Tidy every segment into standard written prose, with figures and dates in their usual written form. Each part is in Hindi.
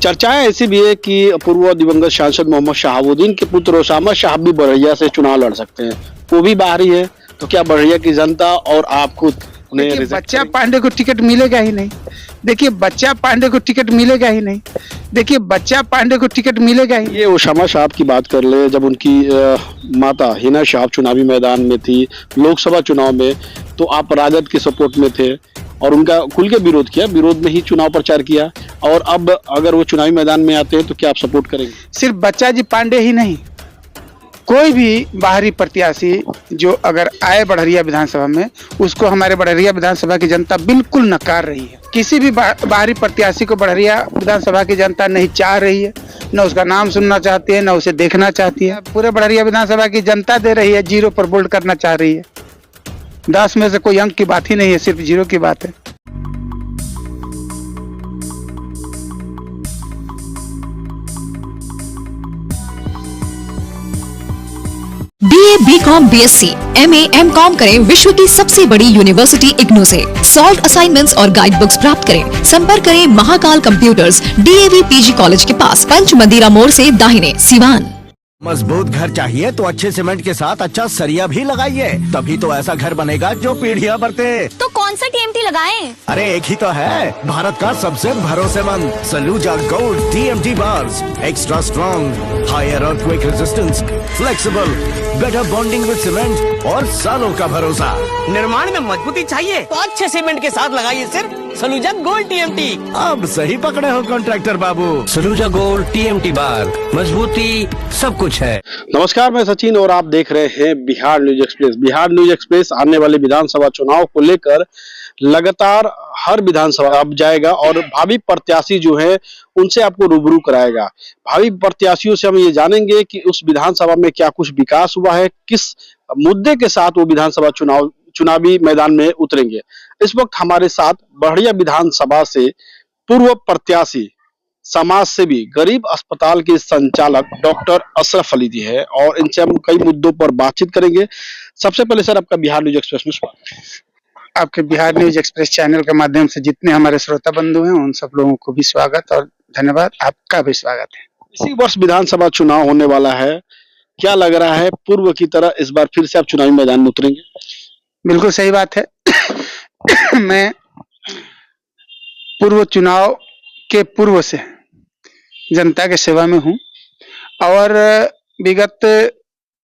चर्चाएं ऐसी भी है कि पूर्व दिवंगत सांसद मोहम्मद शहाबुद्दीन के पुत्र ओसामा शाह भी बड़हिया से चुनाव लड़ सकते हैं। वो भी बाहरी है, तो क्या बड़हिया की जनता और आप खुद उन्हें देखिए, रिजेक्ट बच्चा करेंगे? पांडे को टिकट मिलेगा ही नहीं। देखिए, बच्चा पांडे को टिकट मिलेगा ही नहीं। देखिए, बच्चा पांडे को टिकट मिलेगा ही नहीं। ये ओसामा साहब की बात कर ले, जब उनकी माता हिना साहब चुनावी मैदान में थी लोकसभा चुनाव में, तो आप राजद के सपोर्ट में थे और उनका खुल के विरोध किया, विरोध में ही चुनाव प्रचार किया। और अब अगर वो चुनावी मैदान में आते हैं तो क्या आप सपोर्ट करेंगे? सिर्फ बच्चा जी पांडे ही नहीं, कोई भी बाहरी प्रत्याशी जो अगर आए बड़हरिया विधानसभा में, उसको हमारे बड़हरिया विधानसभा की जनता बिल्कुल नकार रही है। किसी भी बाहरी प्रत्याशी को बड़हरिया विधानसभा की जनता नहीं चाह रही है, न उसका नाम सुनना चाहती है, न उसे देखना चाहती है। पूरे बड़हरिया विधानसभा की जनता दे रही है, 0 पर बोल्ड करना चाह रही है। 10 में से कोई अंक की बात ही नहीं है, सिर्फ 0 की बात है। BA, BCom, BSc, MA, MCom करें विश्व की सबसे बड़ी यूनिवर्सिटी इग्नू से। सॉल्व असाइनमेंट्स और गाइड बुक्स प्राप्त करें। संपर्क करें Mahakal computers, DAV PG college के पास, पंच मंदिरा मोड़ से दाहिने, सिवान। मजबूत घर चाहिए तो अच्छे सीमेंट के साथ अच्छा सरिया भी लगाइए, तभी तो ऐसा घर बनेगा जो पीढ़ियां बरते। तो कौन सा TMT लगाएं? अरे एक ही तो है, भारत का सबसे भरोसेमंद Saluja gold TMT bars. Extra strong, higher earthquake resistance, flexible, better bonding with cement और सालों का भरोसा। निर्माण में मजबूती चाहिए तो अच्छे सीमेंट के साथ लगाइए सिर्फ सलूजा गोल्ड TMT। अब सही पकड़े हो कॉन्ट्रैक्टर बाबू। सलूजा गोल्ड TMT बार, मजबूती सब कुछ है। नमस्कार, मैं सचिन और आप देख रहे हैं Bihar news express. Bihar news express आने वाले विधानसभा चुनाव को लेकर लगातार हर विधानसभा अब जाएगा और भावी प्रत्याशी जो है उनसे आपको रूबरू कराएगा। भावी प्रत्याशियों से हम ये जानेंगे कि उस विधानसभा में क्या कुछ विकास हुआ है, किस मुद्दे के साथ वो विधानसभा चुनावी मैदान में उतरेंगे। इस वक्त हमारे साथ बड़हिया विधानसभा से पूर्व प्रत्याशी, समाज सेवी, गरीब अस्पताल के संचालक डॉक्टर अशरफ अली जी है और इनसे हम कई मुद्दों पर बातचीत करेंगे। सबसे पहले सर, आपका बिहार न्यूज एक्सप्रेस में स्वागत। आपके बिहार न्यूज एक्सप्रेस चैनल के माध्यम से जितने हमारे श्रोता बंधु हैं, उन सब लोगों को भी स्वागत और धन्यवाद। आपका भी स्वागत है। इसी वर्ष विधानसभा चुनाव होने वाला है, क्या लग रहा है पूर्व की तरह इस बार फिर से आप चुनावी मैदान में उतरेंगे? बिल्कुल सही बात है। मैं पूर्व चुनाव के पूर्व से जनता के सेवा में हूं और विगत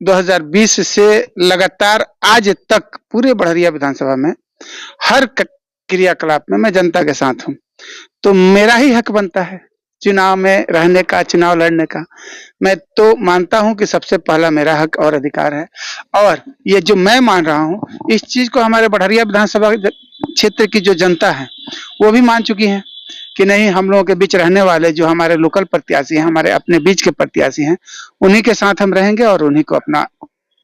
2020 से लगातार आज तक पूरे बड़हरिया विधानसभा में हर क्रियाकलाप में मैं जनता के साथ हूं। तो मेरा ही हक बनता है चुनाव में रहने का, चुनाव लड़ने का। मैं तो मानता हूं कि सबसे पहला मेरा हक और अधिकार है और ये जो मैं मान रहा हूं, इस चीज को हमारे बड़हरिया विधानसभा क्षेत्र की जो जनता है वो भी मान चुकी है कि नहीं, हम लोगों के बीच रहने वाले जो हमारे लोकल प्रत्याशी हैं, हमारे अपने बीच के प्रत्याशी हैं, उन्हीं के साथ हम रहेंगे और उन्हीं को अपना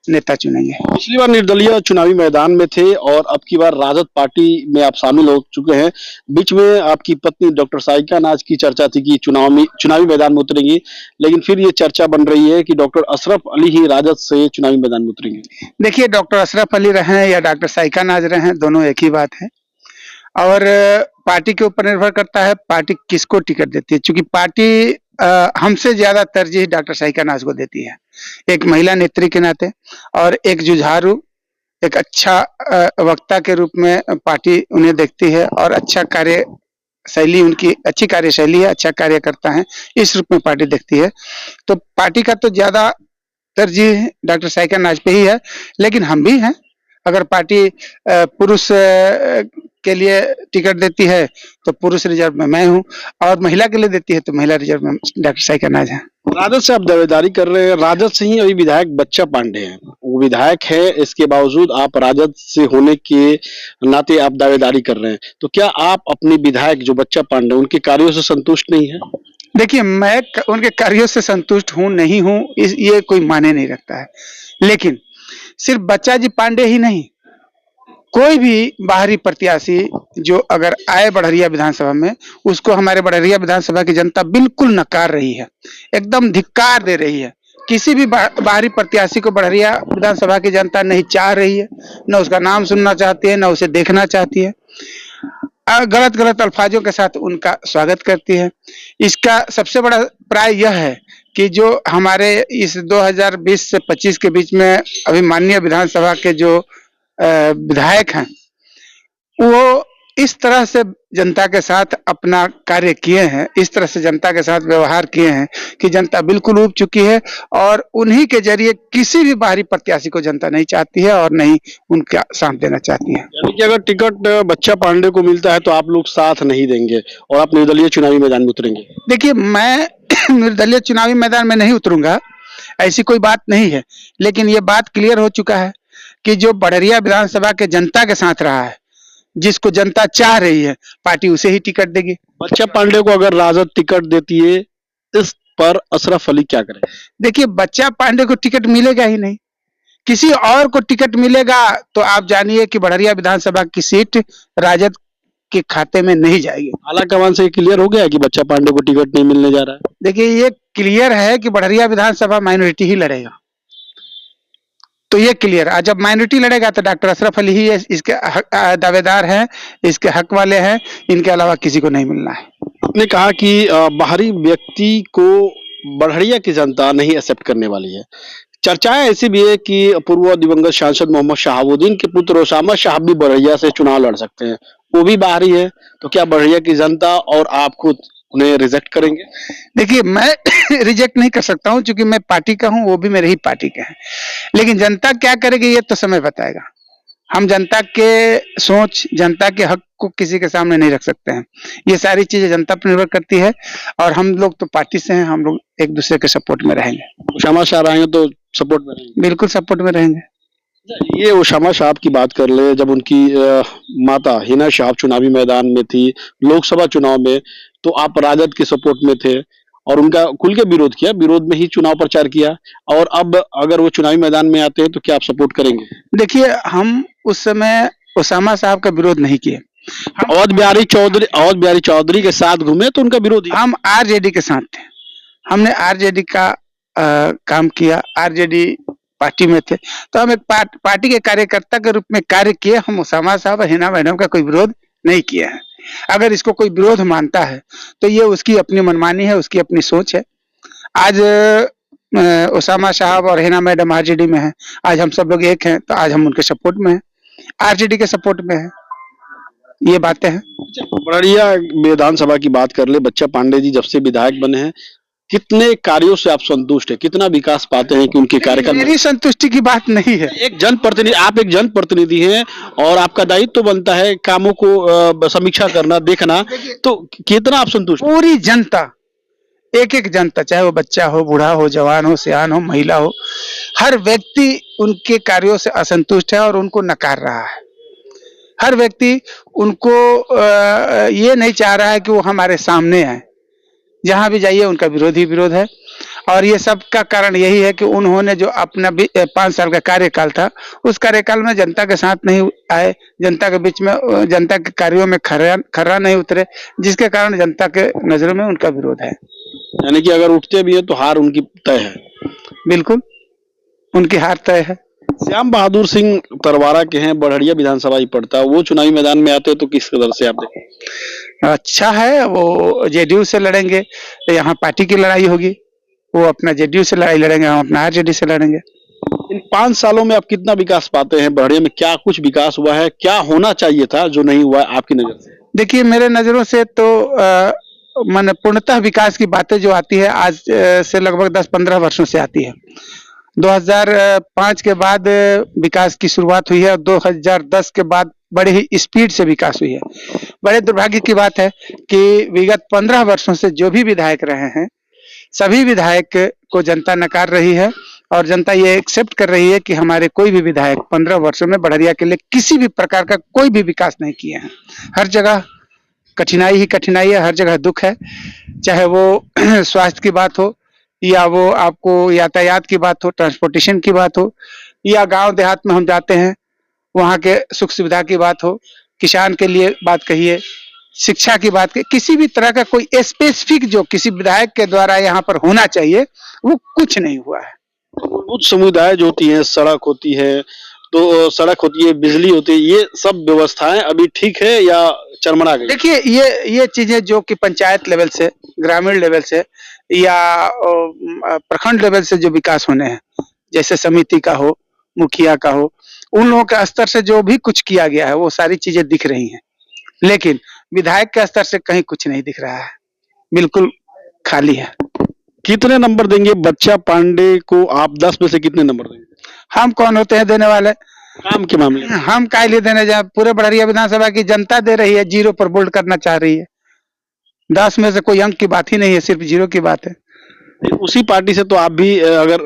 नेता चुनेंगे। पिछली बार निर्दलीय चुनावी मैदान में थे और अब की बार राजद पार्टी में आप शामिल हो चुके हैं। बीच में आपकी पत्नी डॉक्टर साइका नाज की चर्चा थी कि चुनावी मैदान में उतरेंगी, लेकिन फिर ये चर्चा बन रही है कि डॉक्टर अशरफ अली ही राजद से चुनावी मैदान में उतरेंगे। देखिए, डॉक्टर अशरफ अली रहे या डॉक्टर साइका नाज रहे, दोनों एक ही बात है और पार्टी के ऊपर निर्भर करता है पार्टी किसको टिकट देती है। क्योंकि पार्टी हमसे ज्यादा तरजीह डॉक्टर साइका नाज को देती है, एक महिला नेत्री के नाते और एक जुझारू, एक अच्छा वक्ता के रूप में पार्टी उन्हें देखती है और अच्छा कार्यशैली, उनकी अच्छी कार्यशैली है, अच्छा कार्य करता है, इस रूप में पार्टी देखती है। तो पार्टी का तो ज्यादा तरजीह डॉक्टर साइका नाज पे ही है, लेकिन हम भी हैं। अगर पार्टी पुरुष के लिए टिकट देती है तो पुरुष रिजर्व में मैं हूं और महिला के लिए देती है तो महिला रिजर्व में डॉक्टर साइका नाज है। राजद से आप दावेदारी कर रहे हैं, राजद से ही अभी विधायक बच्चा पांडे हैं, वो विधायक है, इसके बावजूद आप राजद से होने के नाते आप दावेदारी कर रहे हैं, तो क्या आप अपने विधायक जो बच्चा पांडे उनके कार्यों से संतुष्ट नहीं है? देखिए, मैं उनके कार्यों से संतुष्ट हूं नहीं हूं ये कोई माने नहीं रखता है, लेकिन सिर्फ बच्चा जी पांडे ही नहीं, कोई भी बाहरी प्रत्याशी जो अगर आए बड़हरिया विधानसभा में, उसको हमारे बड़हरिया विधानसभा की जनता बिल्कुल नकार रही है, एकदम धिक्कार दे रही है। किसी भी बाहरी प्रत्याशी को बड़हरिया विधानसभा की जनता नहीं चाह रही है, न उसका नाम सुनना चाहती है, न उसे देखना चाहती है। गलत गलत अल्फाजों के साथ उनका स्वागत करती है। इसका सबसे बड़ा प्राय यह है कि जो हमारे इस 2020 से 25 के बीच में अभी माननीय विधानसभा के जो विधायक हैं, वो इस तरह से जनता के साथ अपना कार्य किए हैं, इस तरह से जनता के साथ व्यवहार किए हैं कि जनता बिल्कुल ऊब चुकी है और उन्हीं के जरिए किसी भी बाहरी प्रत्याशी को जनता नहीं चाहती है और नहीं उनका साथ देना चाहती है। यानी कि अगर टिकट बच्चा पांडे को मिलता है तो आप लोग साथ नहीं देंगे और आप निर्दलीय चुनावी मैदान में उतरेंगे? देखिए, मैं निर्दलीय चुनावी मैदान में नहीं उतरूंगा, ऐसी कोई बात नहीं है, लेकिन ये बात क्लियर हो चुका है कि जो बड़रिया विधानसभा के जनता के साथ रहा है, जिसको जनता चाह रही है, पार्टी उसे ही टिकट देगी। बच्चा पांडे को अगर राजद टिकट देती है, इस पर अशरफ अली क्या करें? देखिए, बच्चा पांडे को टिकट मिलेगा ही नहीं, किसी और को टिकट मिलेगा तो आप जानिए कि बड़रिया विधानसभा की सीट राजद के खाते में नहीं जाएगी। आला कमान से क्लियर हो गया है कि बच्चा पांडे को टिकट नहीं मिलने जा रहा है? देखिए, ये क्लियर है कि बड़रिया विधानसभा माइनॉरिटी ही लड़ेगा, तो ये क्लियर है। जब माइनॉरिटी लड़ेगा तो डॉक्टर अशरफ अली ही इसके दावेदार हैं, इसके हक वाले हैं, इनके अलावा किसी को नहीं मिलना है। आपने कहा कि बाहरी व्यक्ति को बड़हरिया की जनता नहीं एक्सेप्ट करने वाली है। चर्चाएं ऐसी भी है कि पूर्व दिवंगत सांसद मोहम्मद शहाबुद्दीन के पुत्र ओसामा शाह भी बड़हरिया से चुनाव लड़ सकते हैं, वो भी बाहरी है, तो क्या बड़हरिया की जनता और आप खुद उन्हें रिजेक्ट करेंगे? देखिए, मैं रिजेक्ट नहीं कर सकता हूं, क्योंकि मैं पार्टी का हूं, वो भी मेरी ही पार्टी के हैं, लेकिन जनता क्या करेगी ये तो समय बताएगा। हम जनता के सोच, जनता के हक को किसी के सामने नहीं रख सकते हैं, ये सारी चीजें जनता पर निर्भर करती है और हम लोग तो पार्टी से हैं, हम लोग एक दूसरे के सपोर्ट में रहेंगे। ओसामा शाह रहेंगे तो सपोर्ट में रहेंगे? बिल्कुल सपोर्ट में रहेंगे। ये ओसामा शाह की बात कर ले, जब उनकी माता हिना शाह चुनावी मैदान में थी लोकसभा चुनाव में, तो आप राजद के सपोर्ट में थे और उनका खुल के विरोध किया, विरोध में ही चुनाव प्रचार किया, और अब अगर वो चुनावी मैदान में आते हैं तो क्या आप सपोर्ट करेंगे? देखिए, हम उस समय ओसामा साहब का विरोध नहीं किए, अवध बिहारी चौधरी के साथ घूमे तो उनका विरोध हम आरजेडी के साथ थे, हमने आरजेडी का काम किया, आरजेडी पार्टी में थे, तो हम एक पार्टी के कार्यकर्ता के रूप में कार्य किए। हम ओसामा साहब और हिना मैडम का कोई विरोध नहीं किया है। अगर इसको कोई विरोध मानता है तो ये उसकी अपनी मनमानी है, उसकी अपनी सोच है। आज ओसामा साहब और हिना मैडम आरजेडी में हैं, आज हम सब लोग एक हैं, तो आज हम उनके सपोर्ट में हैं, आरजेडी के सपोर्ट में हैं, ये बातें हैं। बड़हरिया विधानसभा की बात कर ले, बच्चा पांडे जी जब से विधायक बने हैं, कितने कार्यों से आप संतुष्ट हैं? कितना विकास पाते हैं कि उनके कार्यकाल में? मेरी संतुष्टि की बात नहीं है। आप एक जनप्रतिनिधि हैं और आपका दायित्व तो बनता है कामों को समीक्षा करना, देखना, तो कितना आप संतुष्ट? पूरी जनता, एक एक जनता, चाहे वो बच्चा हो, बूढ़ा हो, जवान हो, सियान हो, महिला हो, हर व्यक्ति उनके कार्यों से असंतुष्ट है और उनको नकार रहा है। हर व्यक्ति उनको ये नहीं चाह रहा है कि वो हमारे सामने आए। जहां भी जाइए उनका विरोध ही विरोध है, और ये सब का कारण यही है कि उन्होंने जो अपना 5 साल का कार्यकाल था, उस कार्यकाल में जनता के साथ नहीं आए, जनता के बीच में, जनता के कार्यों में खरा नहीं उतरे, जिसके कारण जनता के नजरों में उनका विरोध है। यानी कि अगर उठते भी है तो हार उनकी तय है? बिल्कुल, उनकी हार तय है। श्याम बहादुर सिंह तरवारा के हैं, बड़हरिया विधानसभा ही पड़ता है, वो चुनावी मैदान में आते हैं तो किस कदर से आप देखें? अच्छा है, वो जेडीयू से लड़ेंगे, तो यहाँ पार्टी की लड़ाई होगी, वो अपना जेडीयू से लड़ाई लड़ेंगे, हम अपना आरजेडी से लड़ेंगे। इन 5 सालों में आप कितना विकास पाते हैं? बड़हरिया में क्या कुछ विकास हुआ है, क्या होना चाहिए था जो नहीं हुआ है आपकी नजर से? देखिए, मेरे नजरों से तो माने पूर्णतः विकास की बातें जो आती है आज से लगभग 10-15 वर्षों से आती है। 2005 के बाद विकास की शुरुआत हुई है और 2010 के बाद बड़े ही स्पीड से विकास हुई है। बड़े दुर्भाग्य की बात है कि विगत 15 वर्षों से जो भी विधायक रहे हैं, सभी विधायक को जनता नकार रही है और जनता ये एक्सेप्ट कर रही है कि हमारे कोई भी विधायक 15 वर्षों में बड़हरिया के लिए किसी भी प्रकार का कोई भी विकास नहीं किए हैं। हर जगह कठिनाई ही कठिनाई है, हर जगह दुख है, चाहे वो स्वास्थ्य की बात हो, या वो आपको यातायात की बात हो, ट्रांसपोर्टेशन की बात हो, या गांव देहात में हम जाते हैं वहां के सुख सुविधा की बात हो, किसान के लिए बात कहिए, शिक्षा की बात कहिए, किसी भी तरह का कोई स्पेसिफिक जो किसी विधायक के द्वारा यहाँ पर होना चाहिए वो कुछ नहीं हुआ है। कुछ समुदाय जो होती है, सड़क होती है, तो सड़क होती है, बिजली होती है, ये सब व्यवस्थाएं अभी ठीक है या चरमरा गई? देखिए ये चीजें जो कि पंचायत लेवल से, ग्रामीण लेवल से या प्रखंड लेवल से जो विकास होने हैं, जैसे समिति का हो, मुखिया का हो, उन लोगों के स्तर से जो भी कुछ किया गया है वो सारी चीजें दिख रही हैं, लेकिन विधायक के स्तर से कहीं कुछ नहीं दिख रहा है, बिल्कुल खाली है। कितने नंबर देंगे बच्चा पांडे को आप? 10 में से कितने नंबर देंगे? हम कौन होते हैं देने वाले? काम के मामले में हम काय लिए देने जाए? पूरे बड़हरिया विधानसभा की जनता दे रही है, 0 पर बोल्ड करना चाह रही है। 10 में से कोई अंक की बात ही नहीं है, सिर्फ 0 की बात है। उसी पार्टी से तो आप भी अगर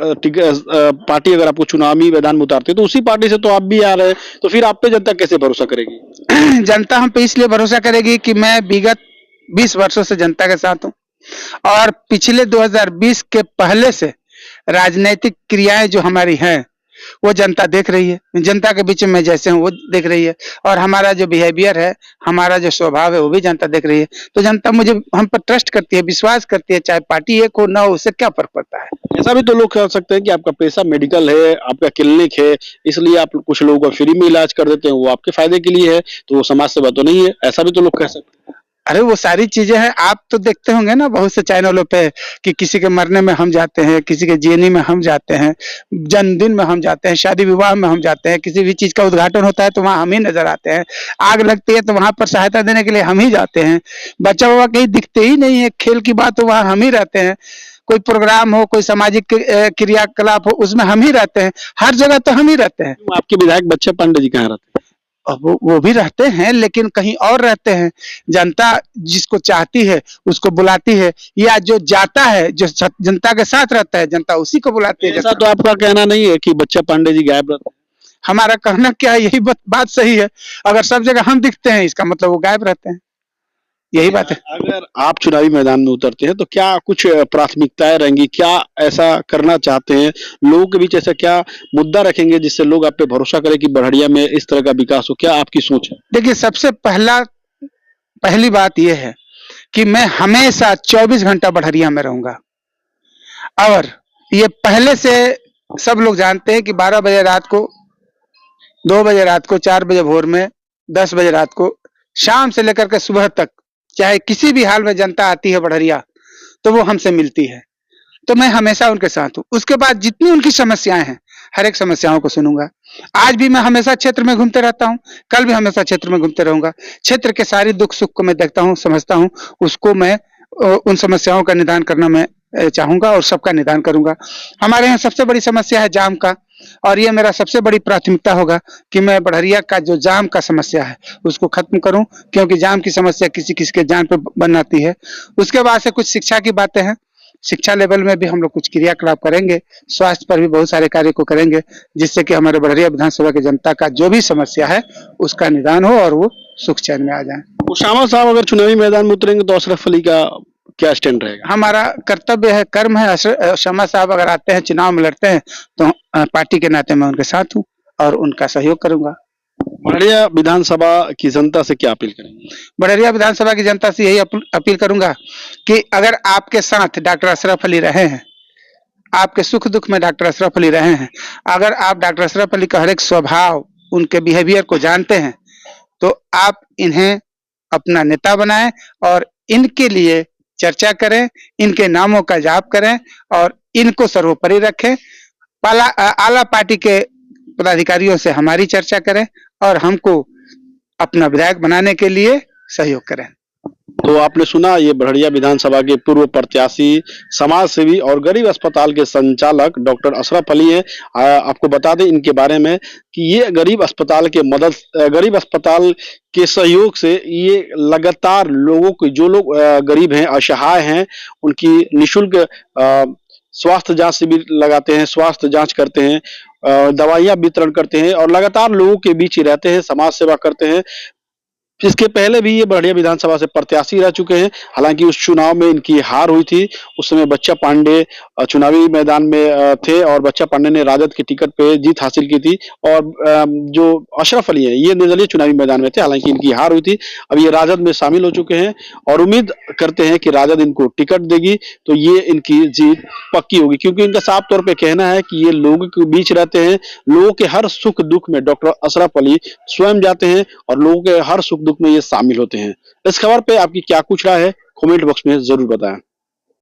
पार्टी अगर आपको चुनावी मैदान में उतारती है तो उसी पार्टी से तो आप भी आ रहे हैं, तो फिर आप पे जनता कैसे भरोसा करेगी? जनता हम पे इसलिए भरोसा करेगी कि मैं विगत 20 वर्षों से जनता के साथ हूँ और पिछले 2020 के पहले से राजनीतिक क्रियाएं जो हमारी हैं वो जनता देख रही है। जनता के बीच में जैसे हूँ वो देख रही है और हमारा जो बिहेवियर है, हमारा जो स्वभाव है वो भी जनता देख रही है। तो जनता मुझे हम पर ट्रस्ट करती है, विश्वास करती है, चाहे पार्टी एक हो ना हो, उससे क्या फर्क पड़ता है। ऐसा भी तो लोग कह सकते हैं कि आपका पेशा मेडिकल है, आपका क्लिनिक है, इसलिए आप कुछ लोगों का फ्री में इलाज कर देते हैं, वो आपके फायदे के लिए है, तो वो समाज सेवा तो नहीं है। ऐसा भी तो लोग कह सकते हैं। अरे वो सारी चीजें हैं, आप तो देखते होंगे ना बहुत से चैनलों पे कि किसी के मरने में हम जाते हैं, किसी के जीने में हम जाते हैं, जन्मदिन में हम जाते हैं, शादी विवाह में हम जाते हैं, किसी भी चीज का उद्घाटन होता है तो वहां हम ही नजर आते हैं, आग लगती है तो वहां पर सहायता देने के लिए हम ही जाते हैं, बच्चा बाबा कहीं दिखते ही नहीं है, खेल की बात हो वहां हम ही रहते हैं, कोई प्रोग्राम हो, कोई सामाजिक क्रियाकलाप हो, उसमें हम ही रहते हैं, हर जगह तो हम ही रहते हैं। आपके विधायक बच्चा पांडे जी कहाँ रहते हैं? अब वो भी रहते हैं लेकिन कहीं और रहते हैं। जनता जिसको चाहती है उसको बुलाती है, या जो जाता है, जो जनता के साथ रहता है, जनता उसी को बुलाती है। ऐसा तो आपका कहना नहीं है कि बच्चा पांडे जी गायब रहते हैं? हमारा कहना क्या है, यही बात सही है। अगर सब जगह हम दिखते हैं इसका मतलब वो गायब रहते हैं, यही बात है। अगर आप चुनावी मैदान में उतरते हैं तो क्या कुछ प्राथमिकताएं रहेंगी? क्या ऐसा करना चाहते हैं? लोगों के बीच ऐसा क्या मुद्दा रखेंगे जिससे लोग आप पे भरोसा करें कि बड़हरिया में इस तरह का विकास हो? क्या आपकी सोच है? देखिए, सबसे पहली बात यह है कि मैं हमेशा 24 घंटा बड़हरिया में रहूंगा और ये पहले से सब लोग जानते हैं कि 12 बजे रात को, 2 बजे रात को, 4 बजे भोर में, 10 बजे रात को, शाम से लेकर के सुबह तक, चाहे किसी भी हाल में जनता आती है बड़हरिया तो वो हमसे मिलती है, तो मैं हमेशा उनके साथ हूँ। उसके बाद जितनी उनकी समस्याएं हैं, हर एक समस्याओं को सुनूंगा। आज भी मैं हमेशा क्षेत्र में घूमते रहता हूँ, कल भी हमेशा क्षेत्र में घूमते रहूंगा। क्षेत्र के सारी दुख सुख को मैं देखता हूँ, समझता हूँ, उसको मैं उन समस्याओं का निदान करना मैं चाहूंगा और सबका निदान करूंगा। हमारे यहाँ सबसे बड़ी समस्या है जाम का, और ये मेरा सबसे बड़ी प्राथमिकता होगा कि मैं बड़हरिया का जो जाम का समस्या है उसको खत्म करूं, क्योंकि जाम की समस्या किसी किसी के जान पे बनाती है। उसके बाद से कुछ शिक्षा की बातें हैं, शिक्षा लेवल में भी हम लोग कुछ क्रियाकलाप करेंगे, स्वास्थ्य पर भी बहुत सारे कार्य को करेंगे, जिससे कि हमारे बड़हरिया विधानसभा की जनता का जो भी समस्या है उसका निदान हो और वो सुख चैन में आ जाए। उसामा साहब अगर चुनावी मैदान में उतरेंगे तो अशरफ अली का क्या स्टैंड रहेगा? हमारा कर्तव्य है, कर्म है। उसामा साहब अगर आते हैं, चुनाव में लड़ते हैं, तो पार्टी के नाते मैं उनके साथ हूँ और उनका सहयोग करूंगा। बड़हरिया विधानसभा की जनता से क्या अपील करेंगे? बड़हरिया विधानसभा की जनता से यही अपील करूंगा कि अगर आपके साथ डॉक्टर अशरफ अली रहे हैं, आपके सुख दुख में डॉक्टर अशरफ अली रहे हैं, अगर आप डॉक्टर अशरफ अली का हर एक स्वभाव, उनके बिहेवियर को जानते हैं, तो आप इन्हें अपना नेता बनाएं और इनके लिए चर्चा करें, इनके नामों का जाप करें और इनको सर्वोपरि रखें। आला पार्टी के पदाधिकारियों से हमारी चर्चा करें और हमको अपना विधायक बनाने के लिए सहयोग करें। तो आपने सुना, ये बड़हरिया विधानसभा के पूर्व प्रत्याशी, समाज सेवी और गरीब अस्पताल के संचालक डॉक्टर अशरफ अली हैं। आपको बता दें इनके बारे में कि ये गरीब अस्पताल के सहयोग से ये लगातार लोगों को, जो लोग गरीब हैं, असहाय हैं, उनकी निःशुल्क स्वास्थ्य जांच शिविर लगाते हैं, स्वास्थ्य जांच करते हैं, दवाइयां वितरण करते हैं और लगातार लोगों के बीच ही रहते हैं, समाज सेवा करते हैं। इसके पहले भी ये बड़िया विधानसभा से प्रत्याशी रह चुके हैं। हालांकि उस चुनाव में इनकी हार हुई थी। उस समय बच्चा पांडे चुनावी मैदान में थे और बच्चा पांडे ने राजद की टिकट पे जीत हासिल की थी और जो अशरफ अली है ये निर्दलीय चुनावी मैदान में थे। हालांकि इनकी हार हुई थी। अब ये राजद में शामिल हो चुके हैं और उम्मीद करते हैं कि राजद इनको टिकट देगी तो ये इनकी जीत पक्की होगी, क्योंकि इनका साफ तौर पे कहना है कि ये लोगों के बीच रहते हैं। लोगों के हर सुख दुख में डॉक्टर अशरफ अली स्वयं जाते हैं और लोगों के हर सुख दुख में ये शामिल होते हैं। इस खबर पे आपकी क्या कुछ राय है, कमेंट बॉक्स में जरूर बताएं।